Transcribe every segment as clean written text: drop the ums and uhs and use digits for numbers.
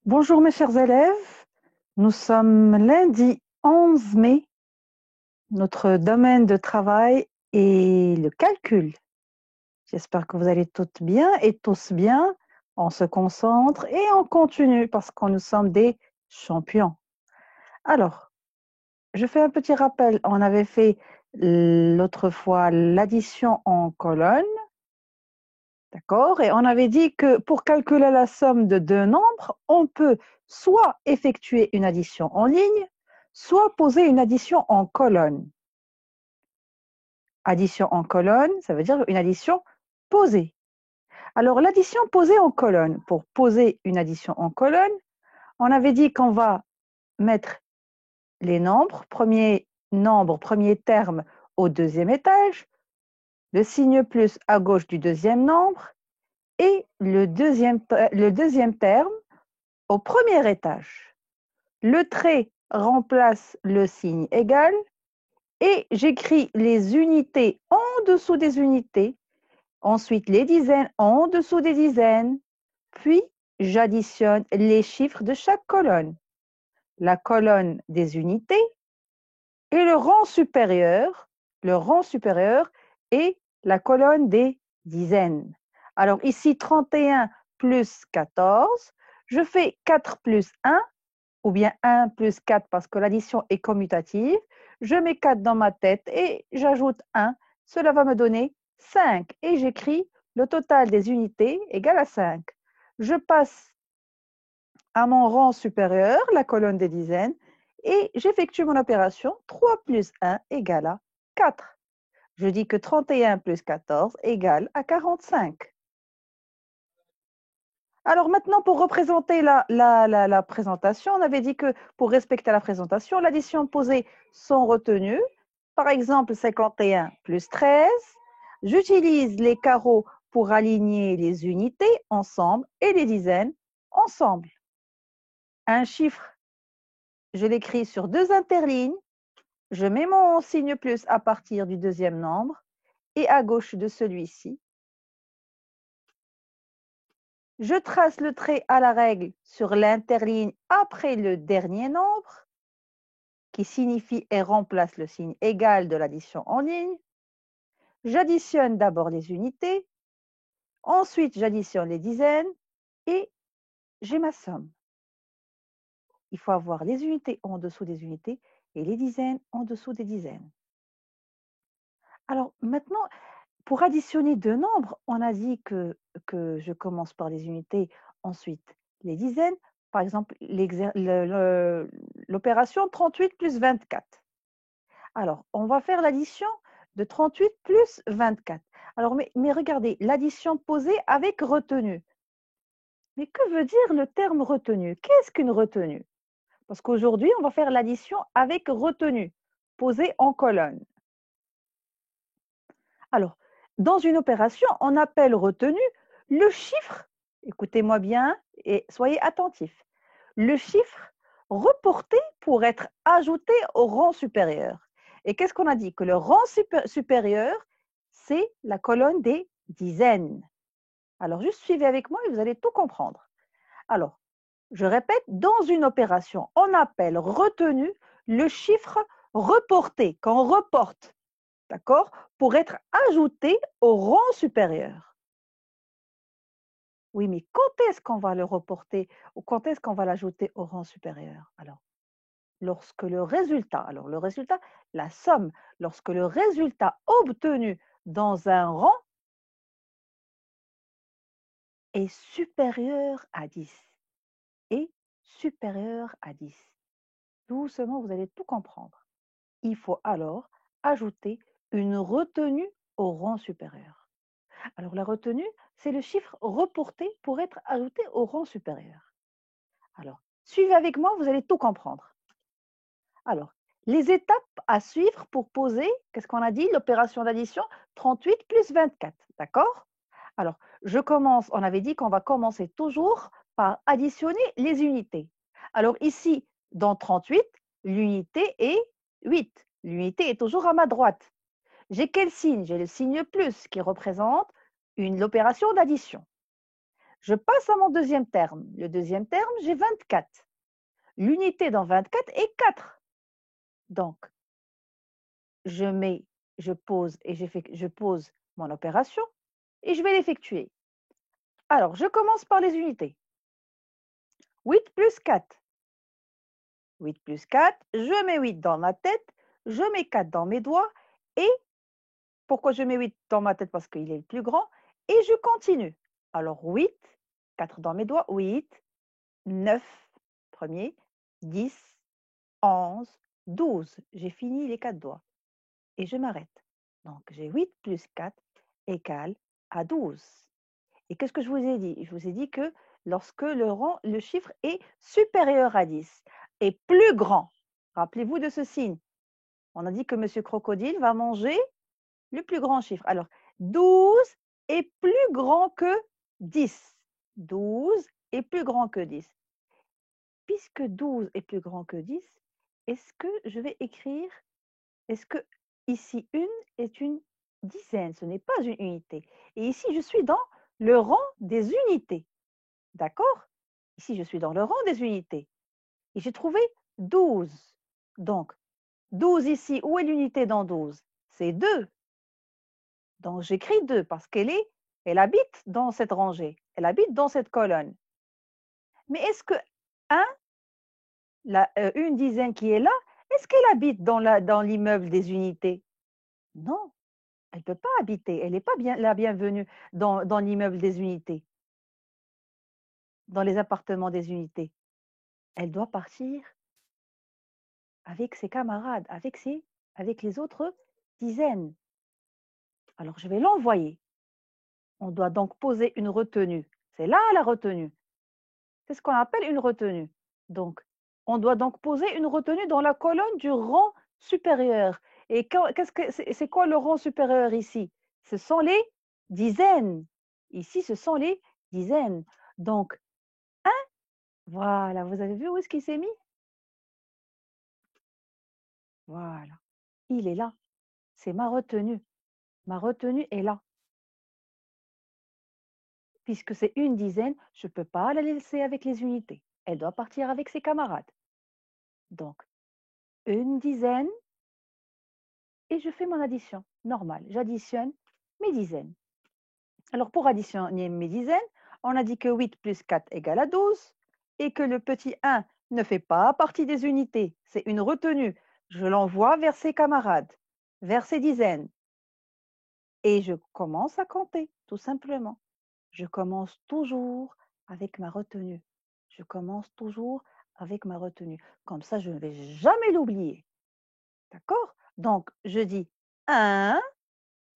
Bonjour mes chers élèves, nous sommes lundi 11 mai. Notre domaine de travail est le calcul. J'espère que vous allez toutes bien et tous bien. On se concentre et on continue parce que nous sommes des champions. Alors, je fais un petit rappel. On avait fait l'autre fois l'addition en colonne. D'accord? Et on avait dit que pour calculer la somme de deux nombres, on peut soit effectuer une addition en ligne, soit poser une addition en colonne. Addition en colonne, ça veut dire une addition posée. Alors, l'addition posée en colonne, pour poser une addition en colonne, on avait dit qu'on va mettre les nombres, premier nombre, premier terme au deuxième étage, le signe plus à gauche du deuxième nombre, et le deuxième terme au premier étage. Le trait remplace le signe égal et j'écris les unités en dessous des unités, ensuite les dizaines en dessous des dizaines, puis j'additionne les chiffres de chaque colonne, la colonne des unités et le rang supérieur est la colonne des dizaines. Alors ici, 31 plus 14, je fais 4 plus 1, ou bien 1 plus 4 parce que l'addition est commutative. Je mets 4 dans ma tête et j'ajoute 1. Cela va me donner 5 et j'écris le total des unités égale à 5. Je passe à mon rang supérieur, la colonne des dizaines, et j'effectue mon opération. 3 plus 1 égale à 4. Je dis que 31 plus 14 égale à 45. Alors maintenant, pour représenter la présentation, on avait dit que pour respecter la présentation, l'addition posée sont retenues. Par exemple, 51 plus 13. J'utilise les carreaux pour aligner les unités ensemble et les dizaines ensemble. Un chiffre, je l'écris sur deux interlignes. Je mets mon signe plus à partir du deuxième nombre et à gauche de celui-ci. Je trace le trait à la règle sur l'interligne après le dernier nombre, qui signifie et remplace le signe égal de l'addition en ligne. J'additionne d'abord les unités, ensuite j'additionne les dizaines et j'ai ma somme. Il faut avoir les unités en dessous des unités et les dizaines en dessous des dizaines. Alors maintenant, pour additionner deux nombres, on a dit que je commence par les unités, ensuite les dizaines. Par exemple, l'opération 38 plus 24. Alors, on va faire l'addition de 38 plus 24. Alors, mais regardez, l'addition posée avec retenue. Mais que veut dire le terme retenue? Qu'est-ce qu'une retenue? Parce qu'aujourd'hui, on va faire l'addition avec retenue, posée en colonne. Alors, dans une opération, on appelle retenue le chiffre, écoutez-moi bien et soyez attentifs, le chiffre reporté pour être ajouté au rang supérieur. Et qu'est-ce qu'on a dit? Que le rang supérieur, c'est la colonne des dizaines. Alors, juste suivez avec moi et vous allez tout comprendre. Alors, je répète, dans une opération, on appelle retenue le chiffre reporté, quand on reporte, d'accord, pour être ajouté au rang supérieur. Oui, mais quand est-ce qu'on va le reporter ou quand est-ce qu'on va l'ajouter au rang supérieur? Alors, lorsque le résultat, la somme, lorsque le résultat obtenu dans un rang est supérieur à 10. Est supérieur à 10. Doucement, vous allez tout comprendre. Il faut alors ajouter une retenue au rang supérieur. Alors la retenue, c'est le chiffre reporté pour être ajouté au rang supérieur. Alors, suivez avec moi, vous allez tout comprendre. Alors, les étapes à suivre pour poser, qu'est-ce qu'on a dit? L'opération d'addition, 38 plus 24, d'accord? Alors, je commence, on avait dit qu'on va commencer toujours par additionner les unités. Alors ici, dans 38, l'unité est 8. L'unité est toujours à ma droite. J'ai quel signe? J'ai le signe plus qui représente l'opération d'addition. Je passe à mon deuxième terme. Le deuxième terme, j'ai 24. L'unité dans 24 est 4. Donc, je pose mon opération et je vais l'effectuer. Alors, je commence par les unités. 8 plus 4. 8 plus 4, je mets 8 dans ma tête, je mets 4 dans mes doigts et pourquoi je mets 8 dans ma tête? Parce qu'il est le plus grand et je continue. Alors 8, 4 dans mes doigts, 8, 9, premier, 10, 11, 12. J'ai fini les 4 doigts et je m'arrête. Donc j'ai 8 plus 4 égale à 12. Et qu'est-ce que je vous ai dit? Je vous ai dit que lorsque le chiffre est supérieur à 10 et plus grand, rappelez-vous de ce signe. On a dit que M. Crocodile va manger le plus grand chiffre. Alors, 12 est plus grand que 10. 12 est plus grand que 10. Puisque 12 est plus grand que 10, est-ce que je vais écrire, est-ce que ici, une est une dizaine, ce n'est pas une unité. Et ici, je suis dans le rang des unités. D'accord? Ici, je suis dans le rang des unités. Et j'ai trouvé 12. Donc, 12 ici, où est l'unité dans 12? C'est 2. Donc, j'écris 2 parce elle habite dans cette rangée. Elle habite dans cette colonne. Mais est-ce que 1, une dizaine qui est là, est-ce qu'elle habite dans l'immeuble des unités? Non, elle ne peut pas habiter. Elle n'est pas la bienvenue dans l'immeuble des unités, dans les appartements des unités. Elle doit partir avec ses camarades, avec les autres dizaines. Alors, je vais l'envoyer. On doit donc poser une retenue. C'est là la retenue. C'est ce qu'on appelle une retenue. Donc, on doit donc poser une retenue dans la colonne du rang supérieur. Et c'est quoi le rang supérieur ici? Ce sont les dizaines. Ici, ce sont les dizaines. Donc, 1, voilà, vous avez vu où est-ce qu'il s'est mis? Voilà, il est là. C'est ma retenue. Ma retenue est là. Puisque c'est une dizaine, je ne peux pas la laisser avec les unités. Elle doit partir avec ses camarades. Donc, une dizaine, et je fais mon addition normale. J'additionne mes dizaines. Alors, pour additionner mes dizaines, on a dit que 8 plus 4 égale à 12 et que le petit 1 ne fait pas partie des unités. C'est une retenue. Je l'envoie vers ses camarades, vers ses dizaines. Et je commence à compter, tout simplement. Je commence toujours avec ma retenue. Je commence toujours avec ma retenue. Comme ça, je ne vais jamais l'oublier. D'accord? Donc, je dis 1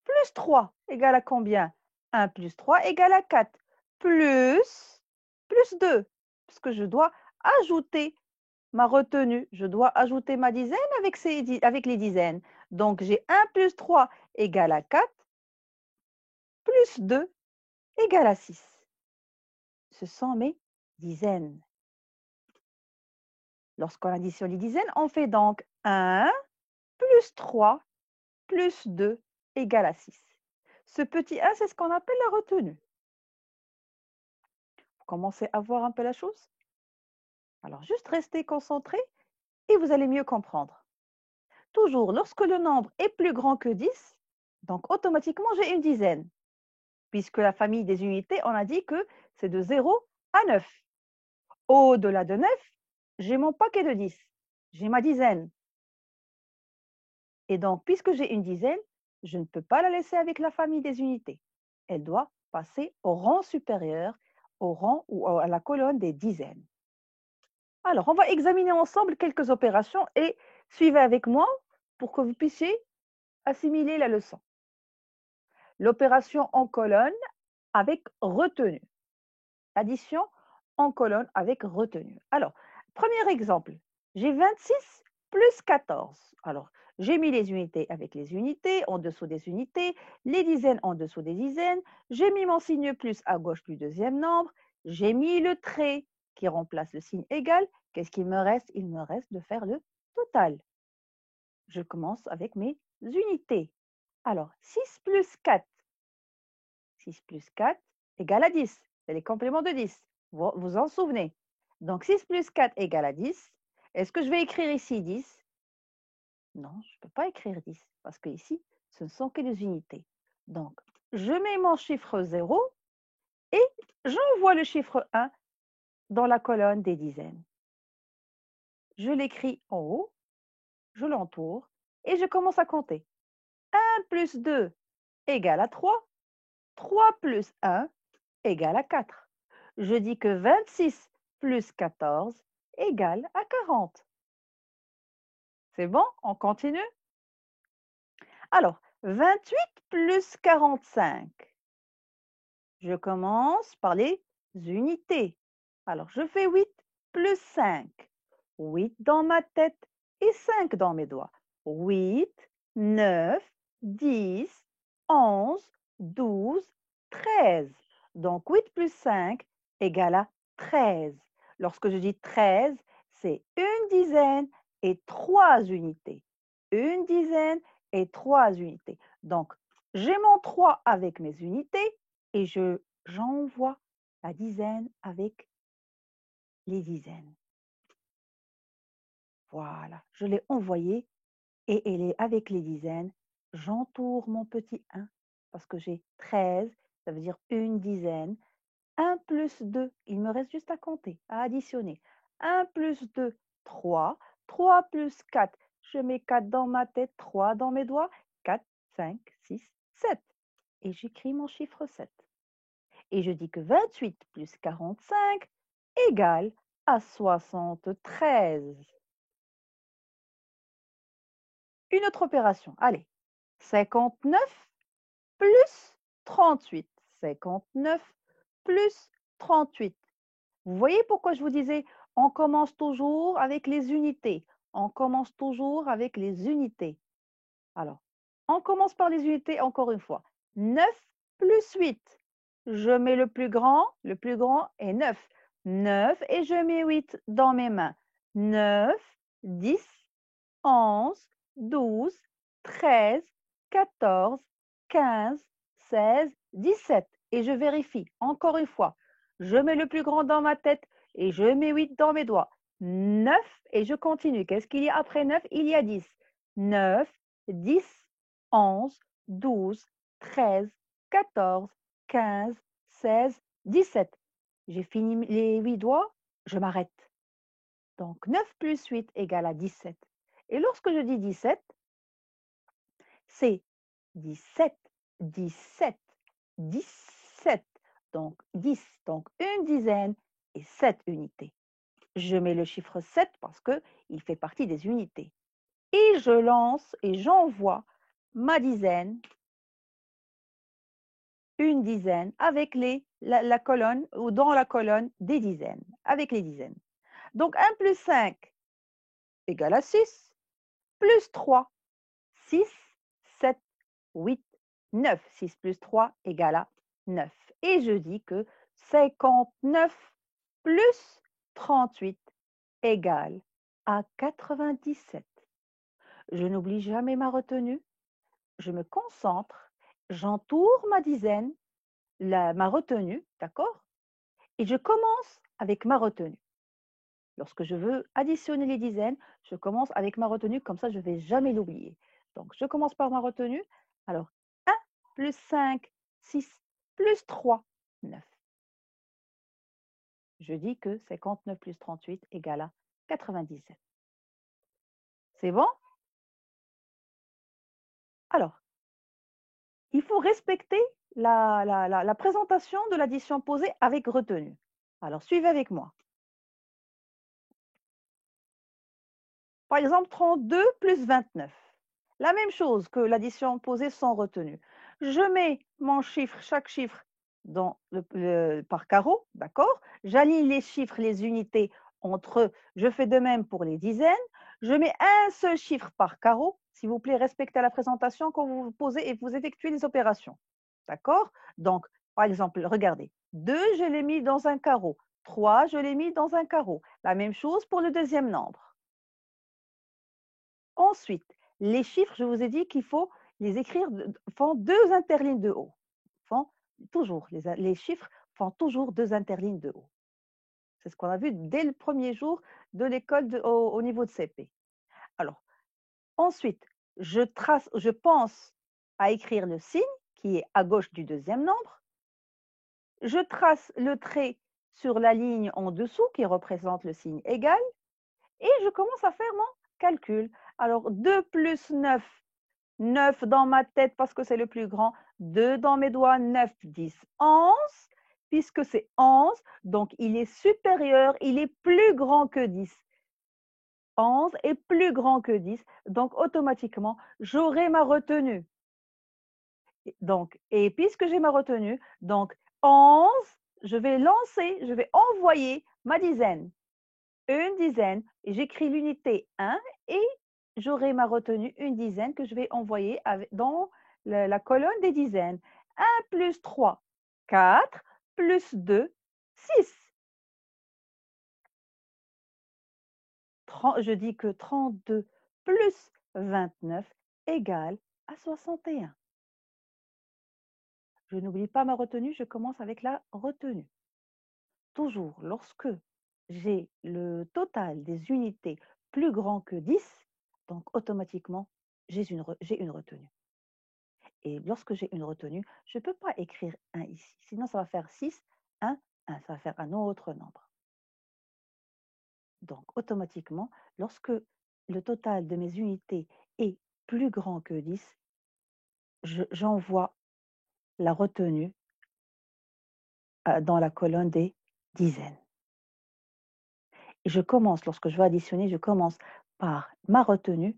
plus 3 égale à combien? 1 plus 3 égale à 4. Plus 2. Parce que je dois ajouter ma retenue. Je dois ajouter ma dizaine avec les dizaines. Donc, j'ai 1 plus 3 égale à 4. Plus 2 égale à 6. Ce sont mes dizaines. Lorsqu'on additionne les dizaines, on fait donc 1 plus 3 plus 2 égale à 6. Ce petit 1, c'est ce qu'on appelle la retenue. Vous commencez à voir un peu la chose? Alors, juste restez concentré et vous allez mieux comprendre. Toujours, lorsque le nombre est plus grand que 10, donc automatiquement, j'ai une dizaine. Puisque la famille des unités, on a dit que c'est de 0 à 9. Au-delà de 9, j'ai mon paquet de 10. J'ai ma dizaine. Et donc, puisque j'ai une dizaine, je ne peux pas la laisser avec la famille des unités. Elle doit passer au rang supérieur, au rang ou à la colonne des dizaines. Alors, on va examiner ensemble quelques opérations et suivez avec moi pour que vous puissiez assimiler la leçon. L'opération en colonne avec retenue. Addition en colonne avec retenue. Alors, premier exemple, j'ai 26 plus 14. Alors, j'ai mis les unités avec les unités, en dessous des unités, les dizaines en dessous des dizaines. J'ai mis mon signe plus à gauche du deuxième nombre. J'ai mis le trait qui remplace le signe égal. Qu'est-ce qu'il me reste? Il me reste de faire le total. Je commence avec mes unités. Alors, 6 plus 4. 6 plus 4 égale à 10. c'est les compléments de 10. Vous vous en souvenez. Donc, 6 plus 4 égale à 10. Est-ce que je vais écrire ici 10? Non, je ne peux pas écrire 10 parce que ici, ce ne sont que des unités. Donc, je mets mon chiffre 0 et j'envoie le chiffre 1 dans la colonne des dizaines. Je l'écris en haut, je l'entoure et je commence à compter. 1 plus 2 égale à 3. 3 plus 1 égale à 4. Je dis que 26 plus 14 égale à 40. C'est bon? On continue? Alors, 28 plus 45. Je commence par les unités. Alors, je fais 8 plus 5. 8 dans ma tête et 5 dans mes doigts. 8, 9, 10, 11, 12, 13. Donc, 8 plus 5 égale à 13. Lorsque je dis 13, c'est une dizaine et 3 unités. Une dizaine et 3 unités. Donc, j'ai mon 3 avec mes unités et j'envoie la dizaine avec les dizaines. Voilà, je l'ai envoyé et elle est avec les dizaines. J'entoure mon petit 1 parce que j'ai 13, ça veut dire une dizaine. 1 plus 2, il me reste juste à compter, à additionner. 1 plus 2, 3. 3 plus 4, je mets 4 dans ma tête, 3 dans mes doigts. 4, 5, 6, 7. Et j'écris mon chiffre 7. Et je dis que 28 plus 45 égale à 73. Une autre opération. Allez, 59 plus 38. 59 plus 38. Vous voyez pourquoi je vous disais, on commence toujours avec les unités. On commence toujours avec les unités. Alors, on commence par les unités encore une fois. 9 plus 8. Je mets le plus grand est 9. 9 et je mets 8 dans mes mains. 9, 10, 11, 12, 13, 14, 15, 16, 17. Et je vérifie encore une fois. Je mets le plus grand dans ma tête et je mets 8 dans mes doigts. 9 et je continue. Qu'est-ce qu'il y a après 9? Il y a 10. 9, 10, 11, 12, 13, 14, 15, 16, 17. J'ai fini les 8 doigts, je m'arrête. Donc 9 plus 8 égale à 17. Et lorsque je dis 17, c'est 17, 17, 17. Donc 10, donc une dizaine et 7 unités. Je mets le chiffre 7 parce qu'il fait partie des unités. Et je lance et j'envoie ma dizaine, une dizaine, avec la colonne ou dans la colonne des dizaines, avec les dizaines. Donc 1 plus 5 égale à 6, plus 3, 6, 7, 8, 9. 6 plus 3 égale à 9. Et je dis que 59 plus 38 égale à 97. Je n'oublie jamais ma retenue. Je me concentre, j'entoure ma dizaine, ma retenue, d'accord? Et je commence avec ma retenue. Lorsque je veux additionner les dizaines, je commence avec ma retenue, comme ça je ne vais jamais l'oublier. Donc, je commence par ma retenue. Alors, 1 plus 5, 6, plus 3, 9. Je dis que 59 plus 38 égale à 97. C'est bon? Alors, il faut respecter la présentation de l'addition posée avec retenue. Alors, suivez avec moi. Par exemple, 32 plus 29. La même chose que l'addition posée sans retenue. Je mets mon chiffre, chaque chiffre par carreau, d'accord? J'aligne les chiffres, les unités entre eux. Je fais de même pour les dizaines. Je mets un seul chiffre par carreau. S'il vous plaît, respectez la présentation quand vous posez et vous effectuez les opérations. D'accord? Donc, par exemple, regardez. 2, je l'ai mis dans un carreau. 3, je l'ai mis dans un carreau. La même chose pour le deuxième nombre. Ensuite, les chiffres, je vous ai dit qu'il faut les écrire, font 2 interlignes de haut. Toujours, les chiffres font toujours 2 interlignes de haut. C'est ce qu'on a vu dès le premier jour de l'école au niveau de CP. Alors, ensuite, je pense à écrire le signe qui est à gauche du deuxième nombre. Je trace le trait sur la ligne en dessous qui représente le signe égal et je commence à faire mon calcul. Alors, 2 plus 9, 9 dans ma tête parce que c'est le plus grand, 2 dans mes doigts, 9, 10, 11. Puisque c'est 11, donc il est supérieur, il est plus grand que 10. 11 est plus grand que 10, donc automatiquement, j'aurai ma retenue. Donc, et puisque j'ai ma retenue, donc 11, je vais envoyer ma dizaine. Une dizaine, j'écris l'unité 1 et j'aurai ma retenue, une dizaine que je vais envoyer dans la colonne des dizaines. 1 plus 3, 4, plus 2, 6. Je dis que 32 plus 29 égale à 61. Je n'oublie pas ma retenue, je commence avec la retenue. Toujours, lorsque j'ai le total des unités plus grand que 10, donc automatiquement, j'ai une retenue. Et lorsque j'ai une retenue, je ne peux pas écrire 1 ici, sinon ça va faire 6, 1, 1, ça va faire un autre nombre. Donc, automatiquement, lorsque le total de mes unités est plus grand que 10, j'envoie la retenue dans la colonne des dizaines. Et je commence, lorsque je veux additionner, je commence par ma retenue,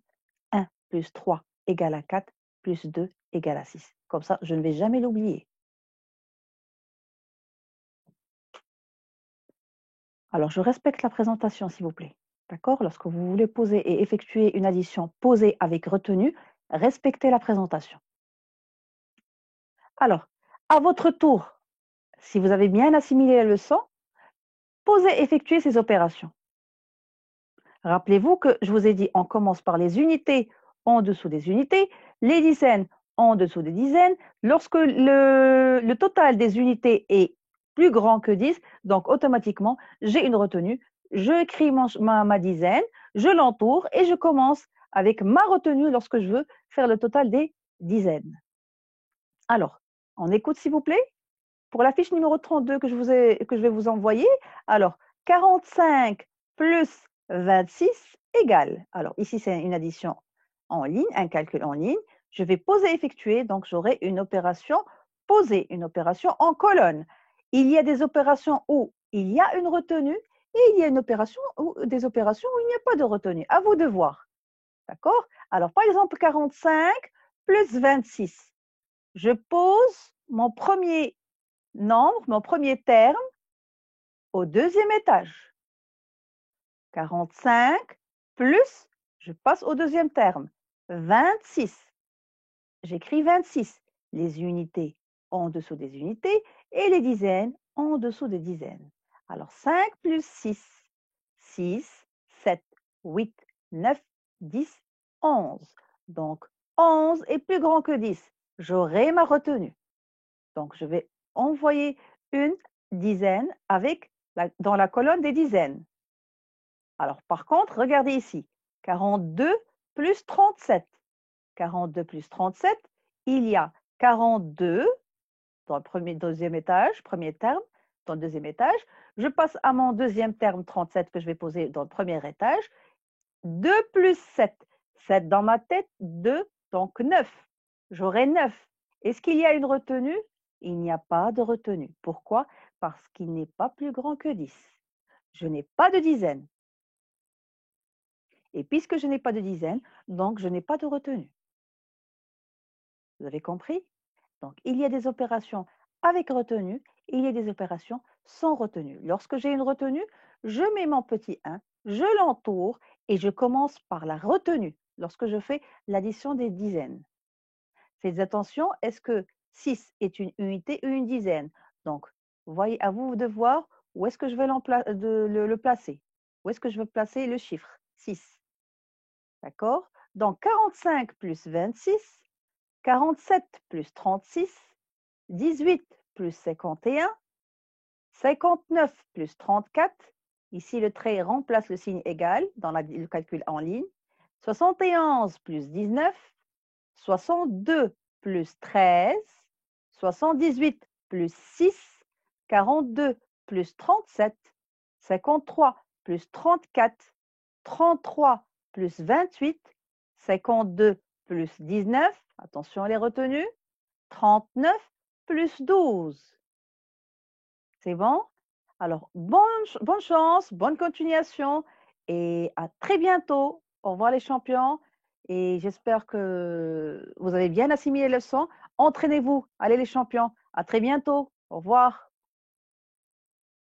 1 plus 3 égale à 4, plus 2 égale à 6. Comme ça, je ne vais jamais l'oublier. Alors, je respecte la présentation, s'il vous plaît. D'accord? Lorsque vous voulez poser et effectuer une addition posée avec retenue, respectez la présentation. Alors, à votre tour, si vous avez bien assimilé la leçon, posez, effectuez ces opérations. Rappelez-vous que je vous ai dit, on commence par les unités en dessous des unités, les dizaines en dessous des dizaines. Lorsque le total des unités est plus grand que 10, donc automatiquement, j'ai une retenue. Je écris ma dizaine, je l'entoure et je commence avec ma retenue lorsque je veux faire le total des dizaines. Alors, on écoute s'il vous plaît. Pour la fiche numéro 32 que je vais vous envoyer, alors 45 plus 26 égale. Alors ici, c'est une addition en ligne, un calcul en ligne. Je vais poser, effectuer, donc j'aurai une opération posée, une opération en colonne. Il y a des opérations où il y a une retenue et il y a des opérations où il n'y a pas de retenue. À vous de voir. D'accord? Alors, par exemple, 45 plus 26. Je pose mon premier nombre, mon premier terme, au deuxième étage. 45 plus, je passe au deuxième terme, 26. J'écris 26. Les unités en dessous des unités et les dizaines en dessous des dizaines. Alors 5 plus 6, 6, 7, 8, 9, 10, 11. Donc 11 est plus grand que 10. J'aurai ma retenue. Donc je vais envoyer une dizaine dans la colonne des dizaines. Alors, par contre, regardez ici, 42 plus 37. 42 plus 37, il y a 42 dans le deuxième étage, premier terme, dans le deuxième étage. Je passe à mon deuxième terme, 37, que je vais poser dans le premier étage. 2 plus 7. 7 dans ma tête, 2, donc 9. J'aurai 9. Est-ce qu'il y a une retenue? Il n'y a pas de retenue. Pourquoi? Parce qu'il n'est pas plus grand que 10. Je n'ai pas de dizaine. Et puisque je n'ai pas de dizaine, donc je n'ai pas de retenue. Vous avez compris? Donc, il y a des opérations avec retenue et il y a des opérations sans retenue. Lorsque j'ai une retenue, je mets mon petit 1, je l'entoure et je commence par la retenue lorsque je fais l'addition des dizaines. Faites attention, est-ce que 6 est une unité ou une dizaine? Donc, voyez, à vous de voir où est-ce que je vais le placer. Où est-ce que je veux placer le chiffre 6. D'accord? Donc, 45 plus 26, 47 plus 36, 18 plus 51, 59 plus 34. Ici, le trait remplace le signe égal dans le calcul en ligne. 71 plus 19. 62 plus 13. 78 plus 6. 42 plus 37. 53 plus 34. 33 plus 28. 52 plus 19. Attention à les retenues. 39 plus 12. C'est bon? Alors, bonne chance, bonne continuation et à très bientôt. Au revoir les champions et j'espère que vous avez bien assimilé les leçons. Entraînez-vous. Allez les champions. À très bientôt. Au revoir.